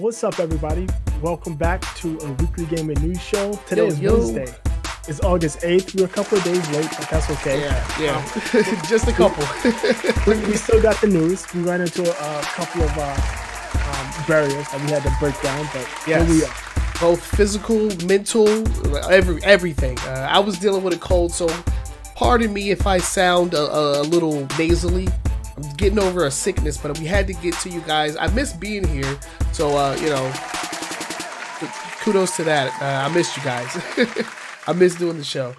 What's up, everybody? Welcome back to a weekly gaming news show. Today is Wednesday. It's August 8th. We're a couple of days late, but that's okay. Yeah. Just a couple. we still got the news. We ran into a couple of barriers that we had to break down, but here we are. Both physical, mental, everything. I was dealing with a cold, so pardon me if I sound a little nasally. I'm getting over a sickness, but we had to get to you guys. I miss being here, so kudos to that. I missed you guys. I miss doing the show.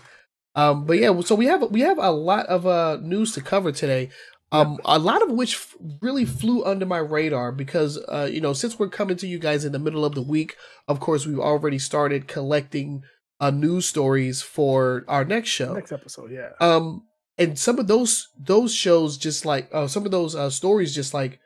But yeah, so we have a lot of news to cover today. A lot of which really flew under my radar because since we're coming to you guys in the middle of the week, of course we've already started collecting news stories for our next show, next episode. Yeah. And some of those shows just like some of those stories just like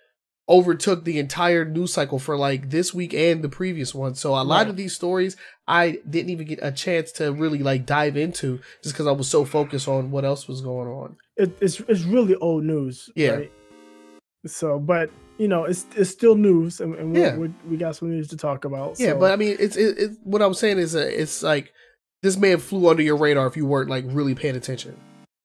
overtook the entire news cycle for like this week and the previous one. So a lot of these stories I didn't even get a chance to really like dive into just because I was so focused on what else was going on. It's really old news. Yeah. Right? So, but it's still news, and we got some news to talk about. Yeah, so. but I mean, it's what I'm saying is it's like this man flew under your radar if you weren't like really paying attention.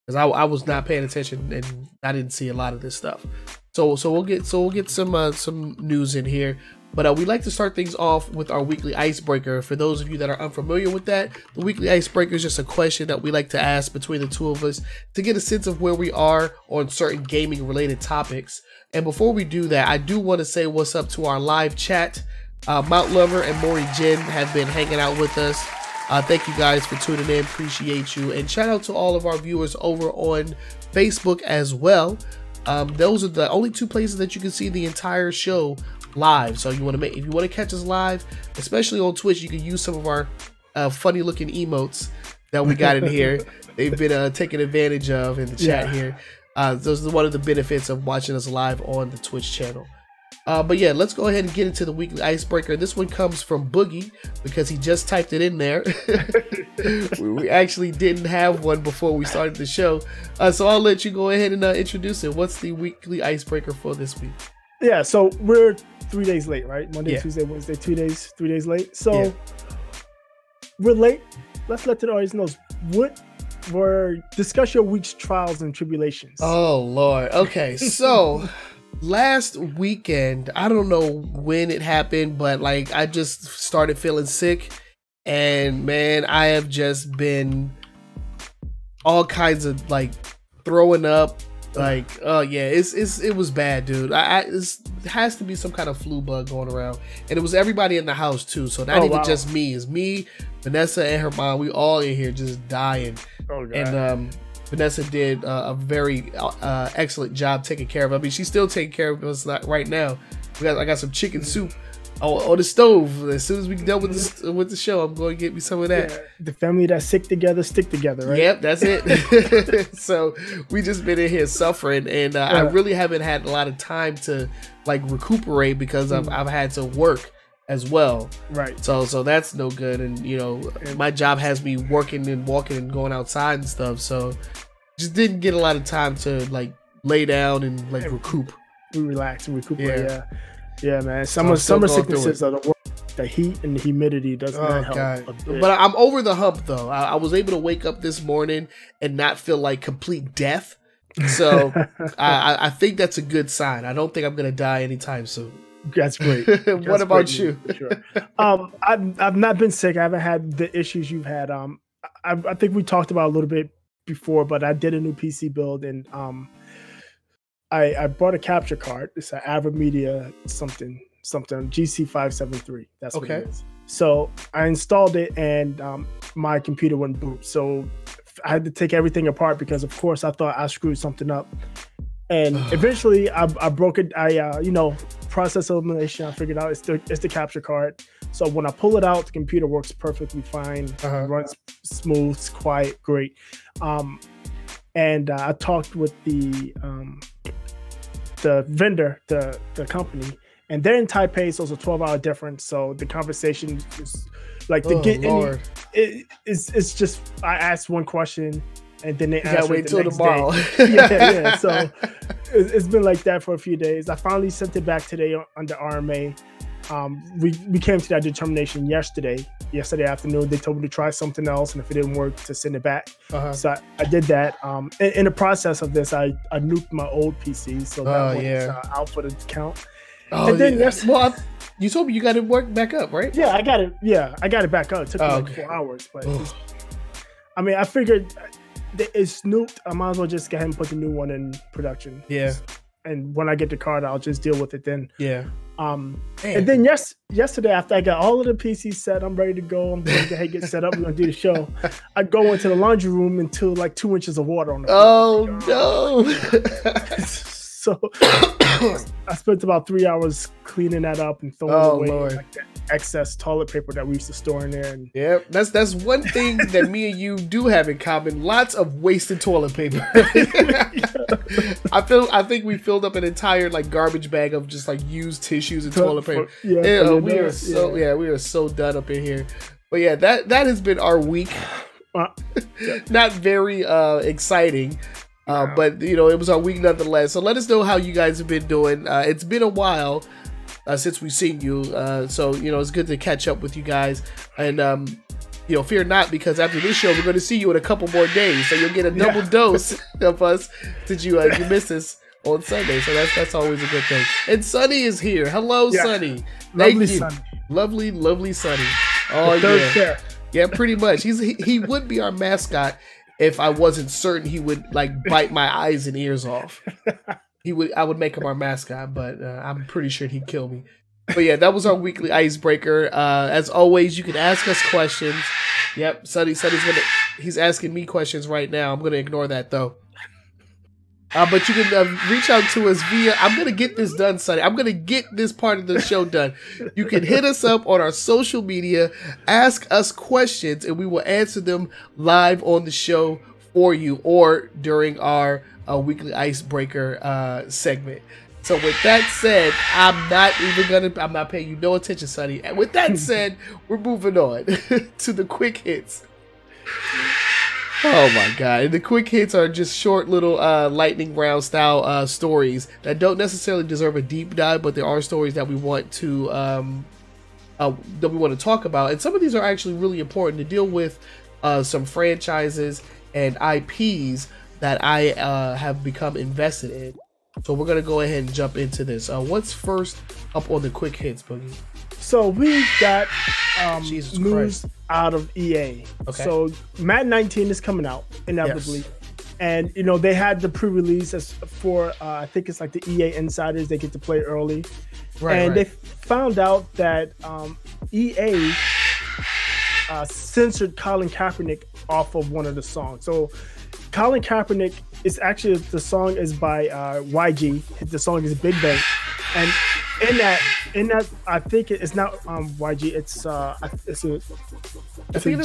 Because I was not paying attention and I didn't see a lot of this stuff. So we'll get some news in here. But we like to start things off with our weekly icebreaker. For those of you that are unfamiliar with that, the weekly icebreaker is just a question that we like to ask between the two of us to get a sense of where we are on certain gaming related topics. And before we do that, I do want to say what's up to our live chat. Mount Lover and Maury Jen have been hanging out with us. Thank you guys for tuning in. Appreciate you. And shout out to all of our viewers over on Facebook as well. Those are the only two places that you can see the entire show live. So if you want to catch us live, especially on Twitch, you can use some of our funny looking emotes that we got in here. They've been taken advantage of in the chat here. Those are one of the benefits of watching us live on the Twitch channel. But yeah, let's go ahead and get into the weekly icebreaker. This one comes from Boogie because he just typed it in there. We actually didn't have one before we started the show. So I'll let you go ahead and introduce it. What's the weekly icebreaker for this week? Yeah, so we're 3 days late, right? Monday, Tuesday, Wednesday, 3 days late. So we're late. Let's let the audience know discuss your week's trials and tribulations. Oh, Lord. Okay, so last weekend, I don't know when it happened, but like I just started feeling sick, and man, I have just been all kinds of like throwing up. Like, oh yeah, it was bad, dude. It has to be some kind of flu bug going around, and it was everybody in the house too. So not even just me. It's me, Vanessa, and her mom. We all in here just dying. Oh god. And Vanessa did a very excellent job taking care of us. I mean, she's still taking care of us right now. I got some chicken soup on the stove. As soon as we get done with the show, I'm going to get me some of that. Yeah, the family that stick together, right? Yep, that's it. So we just been in here suffering, and I really haven't had a lot of time to like recuperate because I've had to work as well. Right. So that's no good. And my job has me working and walking and going outside and stuff. So just didn't get a lot of time to like lay down and like relax and recuperate. Yeah, man. Summer sicknesses are the worst. The heat and the humidity does not help. But I'm over the hump though. I was able to wake up this morning and not feel like complete death. So I think that's a good sign. I don't think I'm gonna die anytime soon. That's great. What about you? Sure. I've not been sick. I haven't had the issues you've had. I think we talked about a little bit before, but I did a new PC build, and I bought a capture card. It's an AWGNS something GC573. That's what it is. So I installed it, and my computer wouldn't boot. So I had to take everything apart because, of course, I thought I screwed something up. And eventually, I broke it. Process elimination. I figured out it's the capture card. So when I pull it out, the computer works perfectly fine. Runs smooth, it's quiet, great. And I talked with the vendor, the company, and they're in Taipei, so it's a 12-hour difference. So the conversation is like it's just I asked one question, and then they gotta wait till tomorrow. yeah. So it's been like that for a few days. I finally sent it back today under RMA, we came to that determination yesterday afternoon. They told me to try something else, and if it didn't work, to send it back. So I did that. In the process of this, I nuked my old PC, so that one's out for the count. And then you told me you got it work back up, right? Yeah, I got it. Yeah, I got it back up. It took me like 4 hours, but I mean, I figured it's nuked. I might as well just go ahead and put the new one in production. Yeah. And when I get the card, I'll just deal with it then. Yeah. And then yesterday, after I got all of the PCs set, I'm ready to go. I'm going to go ahead and get set up. We're going to do the show. I go into the laundry room until like 2 inches of water on the floor. Oh, no. So I spent about 3 hours cleaning that up and throwing away like that excess toilet paper that we used to store in there. And that's one thing that me and you do have in common. Lots of wasted toilet paper. I think we filled up an entire like garbage bag of just like used tissues and toilet paper. We are so done up in here. But yeah, that has been our week. Not very exciting. But you know, it was our week nonetheless. So let us know how you guys have been doing. It's been a while since we've seen you. So you know, it's good to catch up with you guys. And you know, fear not, because after this show, we're going to see you in a couple more days. So you'll get a double dose of us since you missed us on Sunday. So that's always a good thing. And Sunny is here. Hello, Sunny. Lovely Sunny. Lovely Sunny. Oh yeah, pretty much. He would be our mascot if I wasn't certain he would like bite my eyes and ears off. I would make him our mascot, but I'm pretty sure he'd kill me. But yeah, that was our weekly icebreaker. As always, you can ask us questions. Yep, Sonny's he's asking me questions right now. I'm gonna ignore that though. But you can reach out to us via. I'm gonna get this done, Sonny. I'm gonna get this part of the show done. You can hit us up on our social media, ask us questions, and we will answer them live on the show for you, or during our weekly icebreaker segment. So with that said, I'm not paying you no attention, Sonny. And with that said, we're moving on to the quick hits. Oh my God. The quick hits are just short little lightning round style stories that don't necessarily deserve a deep dive, but there are stories that we want to talk about. And some of these are actually really important to deal with some franchises and IPs that I have become invested in. So we're going to go ahead and jump into this. What's first up on the quick hits, Boogie? So we got news out of EA. Okay. So Madden 19 is coming out inevitably. Yes. And, you know, they had the pre-release for, I think it's like the EA insiders. They get to play early. They found out that EA censored Colin Kaepernick off of one of the songs. So Colin Kaepernick is actually, the song is by YG. The song is Big Bang. And in that, I think it's not YG. It's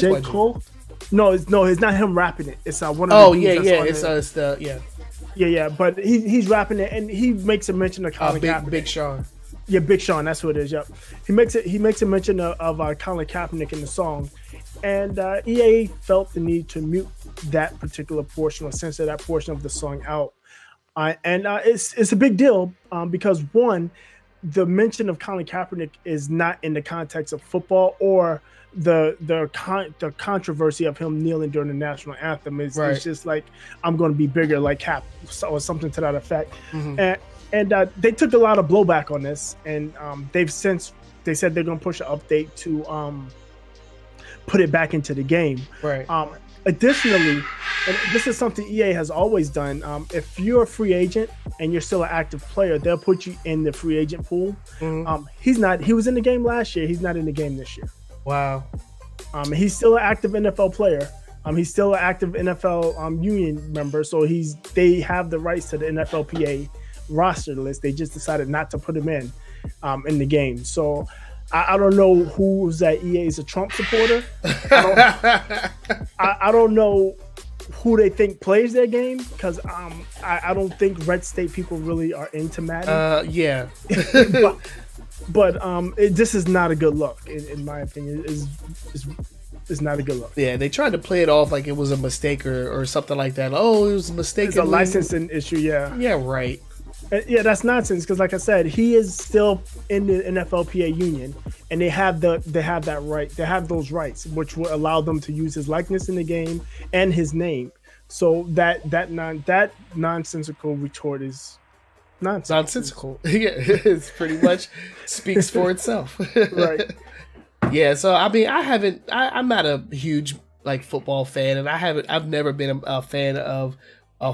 J. Cole. No, it's not him rapping it. It's one of the But he's rapping it, and he makes a mention of Colin Kaepernick. Big Sean. Yeah, Big Sean. That's what it is. Yep. He makes a mention of Colin Kaepernick in the song, and EA felt the need to mute that particular portion or censor that portion of the song out. It's a big deal because one, the mention of Colin Kaepernick is not in the context of football or the controversy of him kneeling during the national anthem. It's just like, I'm going to be bigger like Cap or something to that effect. Mm-hmm. And they took a lot of blowback on this, and they said they're going to push an update to put it back into the game. Right. Additionally, and this is something EA has always done, if you're a free agent and you're still an active player, they'll put you in the free agent pool. Mm-hmm. He was in the game last year. He's not in the game this year. Wow. He's still an active NFL player. He's still an active NFL union member. So they have the rights to the NFLPA roster list. They just decided not to put him in the game. So I don't know who's at EA is a Trump supporter. I don't know who they think plays their game, because I don't think red state people really are into Madden. Yeah. but this is not a good look, in my opinion. It's not a good look. Yeah, they tried to play it off like it was a mistake or something like that. Oh, it was a mistake. It's a licensing issue, yeah. Yeah, right. Yeah, that's nonsense. Because, like I said, he is still in the NFLPA union, and they have that right. They have those rights, which will allow them to use his likeness in the game and his name. So that nonsensical retort is nonsense. Nonsensical. Yeah, it's pretty much speaks for itself. Right. Yeah. So I mean, I'm not a huge like football fan, and I've never been a fan of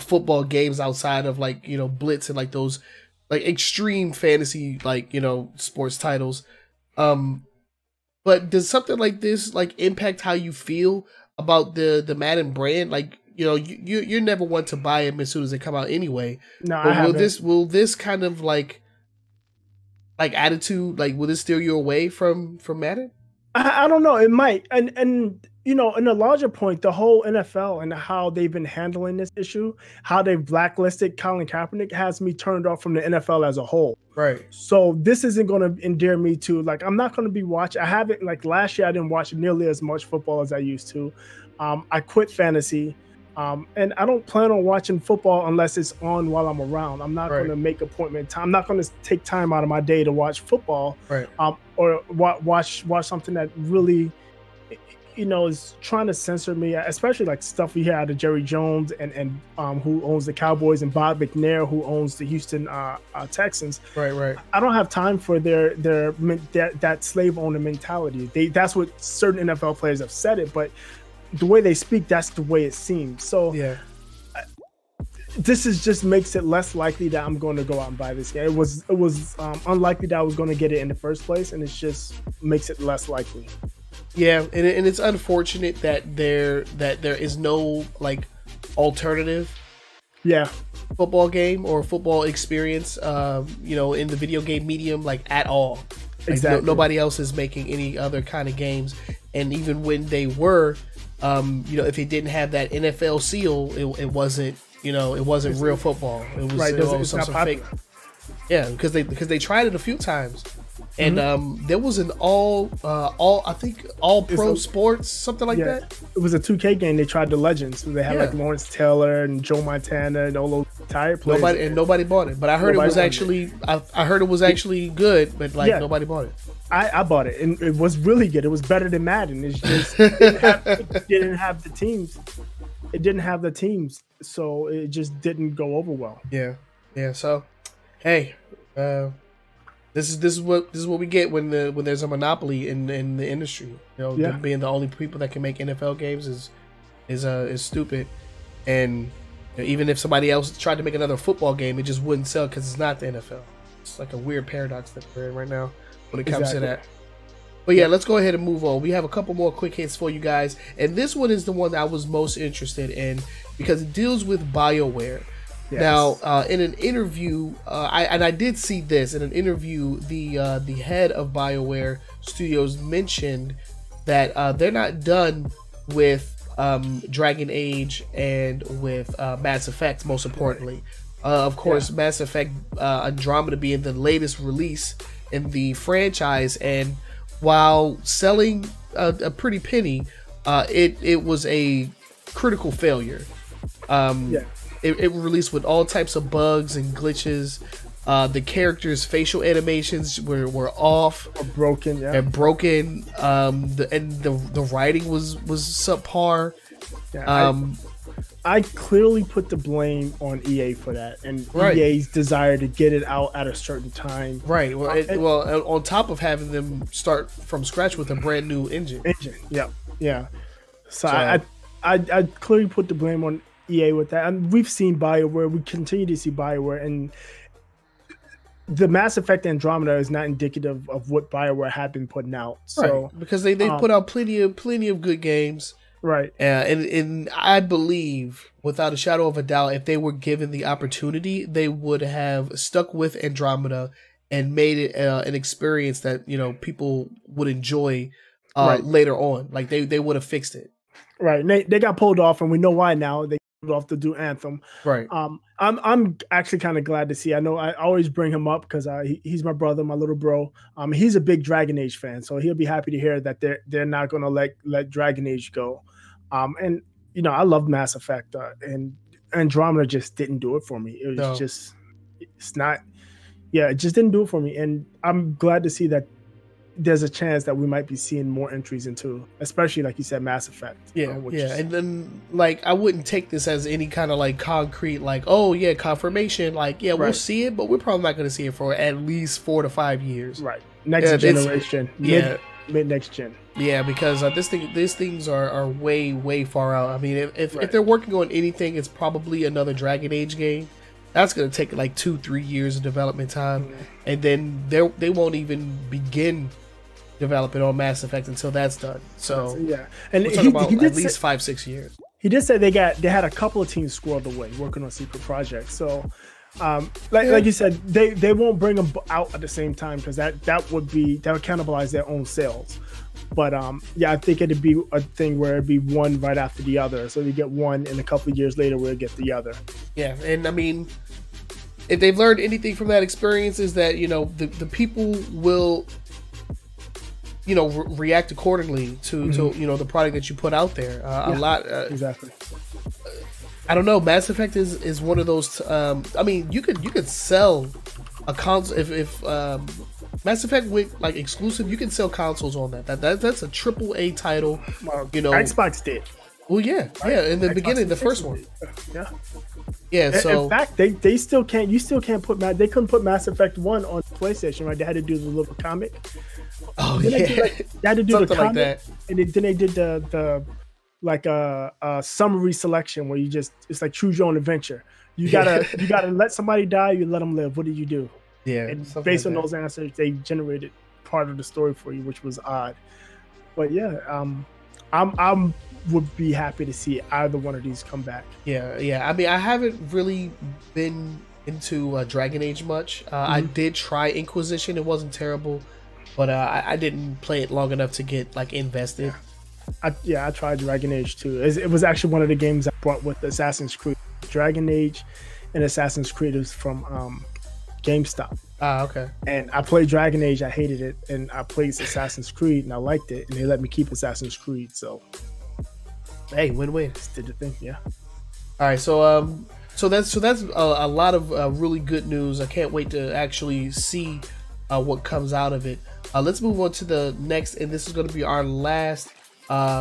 football games outside of like, you know, Blitz and like those like extreme fantasy like, you know, sports titles. But does something like this like impact how you feel about the Madden brand? Like, you know, you're never one to buy them as soon as they come out anyway. No, but I haven't. will this kind of like attitude, like, will this steer you away from Madden? I don't know. It might, and you know, in a larger point, the whole NFL and how they've been handling this issue, how they've blacklisted Colin Kaepernick, has me turned off from the NFL as a whole. Right. So this isn't going to endear me to, like, I'm not going to be watching. I haven't, like last year, I didn't watch nearly as much football as I used to. I quit fantasy. And I don't plan on watching football unless it's on while I'm around. I'm not going to make appointment time. I'm not going to take time out of my day to watch football, or watch something that really, you know, is trying to censor me, especially like stuff we hear out of Jerry Jones and who owns the Cowboys, and Bob McNair, who owns the Houston Texans. Right. I don't have time for that slave owner mentality. That's what certain NFL players have said it, but the way they speak, that's the way it seems. So yeah, this is just makes it less likely that I'm going to go out and buy this game. It was unlikely that I was going to get it in the first place, and it just makes it less likely. Yeah, and it's unfortunate that there is no like alternative football game or football experience, you know, in the video game medium, like, at all. Like, exactly. Nobody else is making any other kind of games, and even when they were, you know, if it didn't have that NFL seal, it wasn't, you know, it wasn't real football. It was, right. It was some fake. Yeah, because they tried it a few times, and there was an all pro sports, something like that. It was a 2K game. They tried the Legends. They had like Lawrence Taylor and Joe Montana and all those tired players. Nobody bought it. But I heard it was actually I heard it was actually good, but like nobody bought it. I bought it, and it was really good. It was better than Madden. It's just it didn't have the teams. It didn't have the teams, so it just didn't go over well. Yeah. So, hey, this is what we get when there's a monopoly in the industry. You know, them being the only people that can make NFL games is stupid. And you know, even if somebody else tried to make another football game, it just wouldn't sell because it's not the NFL. It's like a weird paradox that we're in right now when it comes to that. But yeah, let's go ahead and move on. We have a couple more quick hits for you guys, and this one is the one that I was most interested in because it deals with BioWare. Yes. Now, in an interview, I did see this in an interview. The head of BioWare Studios mentioned that they're not done with Dragon Age and with Mass Effect. Most importantly, of course, Mass Effect Andromeda being the latest release in the franchise, and while selling a pretty penny, it was a critical failure. It released with all types of bugs and glitches. The characters' facial animations were off, or broken, and broken. The writing was subpar. I clearly put the blame on EA for that, and EA's desire to get it out at a certain time. Right. Well, on top of having them start from scratch with a brand new engine. Yeah. So I clearly put the blame on EA with that, and we've seen BioWare. We continue to see BioWare, and the Mass Effect Andromeda is not indicative of what BioWare had been putting out. So because they put out plenty of good games. Right. And I believe, without a shadow of a doubt, if they were given the opportunity, they would have stuck with Andromeda and made it an experience that, you know, people would enjoy later on. Like they would have fixed it. Right. And they got pulled off, and we know why now. They pulled off to do Anthem. Right. I'm actually kind of glad to see. I know I always bring him up because he's my brother, my little bro. He's a big Dragon Age fan, so he'll be happy to hear that they're not going to let Dragon Age go. And you know, I love Mass Effect, and Andromeda just didn't do it for me. It was just it's not. Yeah, it just didn't do it for me, and I'm glad to see that there's a chance that we might be seeing more entries into, especially like you said, Mass Effect. Yeah, and then like I wouldn't take this as any kind of like concrete, like, oh yeah, confirmation. Like, yeah, we'll see it, but we're probably not going to see it for at least 4 to 5 years. Right, next generation, mid next gen. Yeah, because these things are way far out. I mean, if they're working on anything, it's probably another Dragon Age game. That's going to take like 2-3 years of development time, and then they won't even begin developing on Mass Effect until that's done. So yeah, and we're talking about at least 5-6 years. He did say they had a couple of teams squirreled away working on secret projects. So like you said, they won't bring them out at the same time because that would cannibalize their own sales. But yeah, I think it'd be a thing where it'd be one right after the other. So you get one, and a couple of years later we'll get the other. Yeah, and I mean, if they've learned anything from that experience, is that, you know, the people will, you know, react accordingly to you know, the product that you put out there. A lot exactly. I don't know. Mass Effect is one of those. I mean, you could sell a console if Mass Effect went like exclusive. You can sell consoles on that. That's a AAA title. You know, Xbox did. Well, yeah, in the beginning, the first one. Yeah. So in fact, they still can't. You still can't put they couldn't put Mass Effect 1 on PlayStation, right? They had to do the little comic. Oh yeah, they had to do something the comic, like that. And then they did the like a summary selection where it's like choose your own adventure. You gotta let somebody die. You let them live. What did you do? Yeah, and based on those answers, they generated part of the story for you, which was odd. But yeah, I'm would be happy to see either one of these come back. Yeah. I mean, I haven't really been into Dragon Age much. I did try Inquisition. It wasn't terrible, but I didn't play it long enough to get like invested. I tried Dragon Age too. It was actually one of the games I brought with Assassin's Creed. Dragon Age and Assassin's Creed is from GameStop. Okay. And I played Dragon Age, I hated it, and I played Assassin's Creed and I liked it, and they let me keep Assassin's Creed. So, hey, win-win. Did the thing, yeah. All right, so that's a lot of really good news. I can't wait to actually see what comes out of it. Let's move on to the next, and this is going to be our last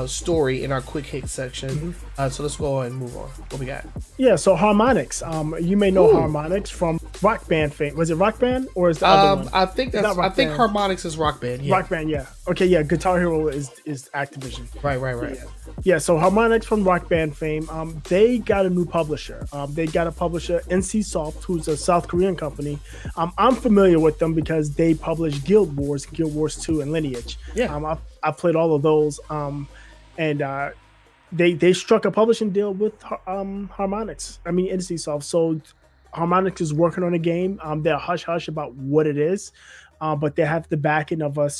story in our quick hit section. So let's go and move on. What we got? Yeah, so Harmonix. You may know Harmonix from Rock Band fame. Was it Rock Band or is the other one? I think Harmonix is Rock Band. Yeah. Rock Band, yeah. Okay, yeah. Guitar Hero is Activision. Right. Yeah. So Harmonix from Rock Band fame. They got a new publisher. They got a publisher, NCSoft, who's a South Korean company. I'm familiar with them because they published Guild Wars 2, and Lineage. Yeah. I played all of those. And they struck a publishing deal with Harmonix. I mean, NCSoft. So Harmonix is working on a game. They're hush-hush about what it is, but they have the backing of a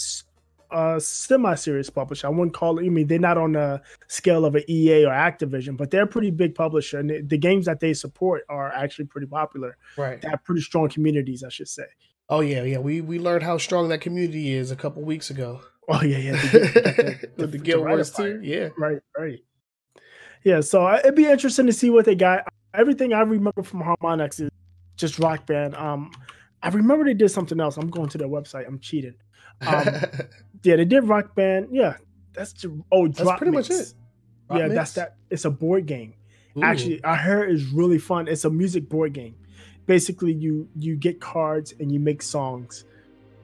semi-serious publisher. I wouldn't call it, I mean, they're not on the scale of an EA or Activision, but they're a pretty big publisher, and the games that they support are actually pretty popular. Right. They have pretty strong communities, I should say. Oh, yeah. We learned how strong that community is a couple weeks ago. Oh, yeah. The Guild Wars 2, yeah. Right. Yeah, so it'd be interesting to see what they got. Everything I remember from Harmonix is just Rock Band. I remember they did something else. I'm going to their website. I'm cheating. Yeah, they did Rock Band. Yeah, that's pretty much it. Yeah, that's that. It's a board game. Ooh. Actually, I heard it's really fun. It's a music board game. Basically, you get cards and you make songs.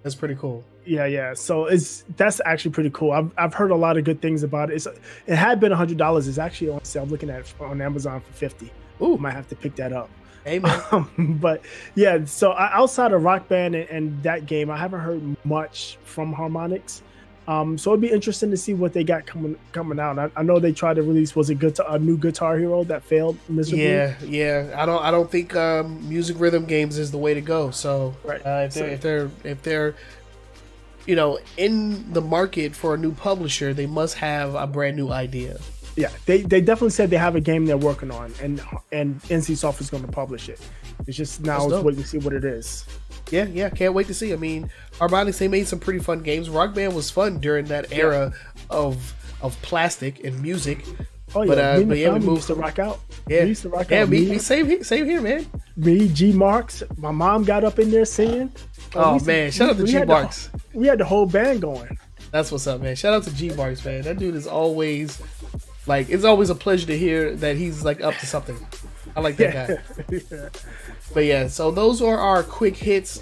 That's pretty cool. Yeah. So that's actually pretty cool. I've heard a lot of good things about it. It had been $100. It's actually on sale. I'm looking at it on Amazon for $50. Ooh, might have to pick that up. Hey, man. But yeah, so outside of Rock Band and that game, I haven't heard much from Harmonix. So it'd be interesting to see what they got coming out. I know they tried to release, was it a new Guitar Hero that failed miserably? Yeah. I don't think music rhythm games is the way to go. So if they're you know, in the market for a new publisher, they must have a brand new idea. Yeah, they definitely said they have a game they're working on, and NCSoft is going to publish it. It's just now it's waiting to see what it is. Yeah, can't wait to see. I mean, Harmonix, they made some pretty fun games. Rock Band was fun during that era of plastic and music. Oh yeah, but yeah, we used to rock out. Yeah, me same here, man. Me, G Marks, my mom got up in there singing. Oh man, shout out to G Marks. We had the whole band going. That's what's up, man. Shout out to G Marks, man. That dude is always like, it's always a pleasure to hear that he's like up to something. I like that guy. Yeah. But yeah, so those are our quick hits.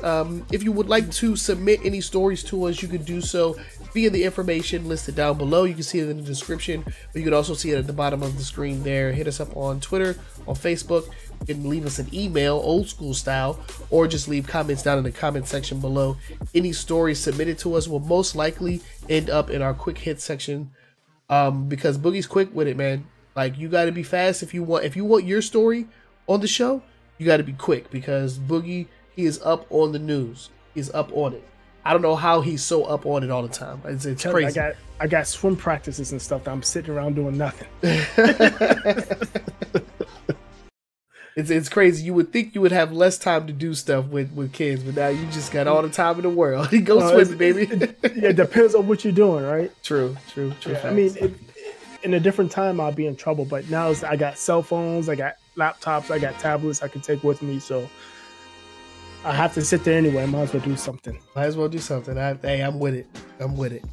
If you would like to submit any stories to us, you can do so via the information listed down below. You can see it in the description, but you can also see it at the bottom of the screen there. Hit us up on Twitter, on Facebook. You can leave us an email, old school style, or just leave comments down in the comment section below. Any stories submitted to us will most likely end up in our quick hit section, because Boogie's quick with it, man. Like, you got to be fast if you want your story on the show. You got to be quick, because Boogie, he is up on the news. He's up on it. I don't know how he's so up on it all the time. It's crazy. I got swim practices and stuff that I'm sitting around doing nothing. It's crazy. You would think you would have less time to do stuff with kids, but now you just got all the time in the world. Go swimming, baby. It depends on what you're doing, right? True. Yeah, I mean, in a different time, I'll be in trouble, but now I got cell phones, I got laptops, I got tablets I can take with me, so I have to sit there anyway. I might as well do something. Hey, I'm with it.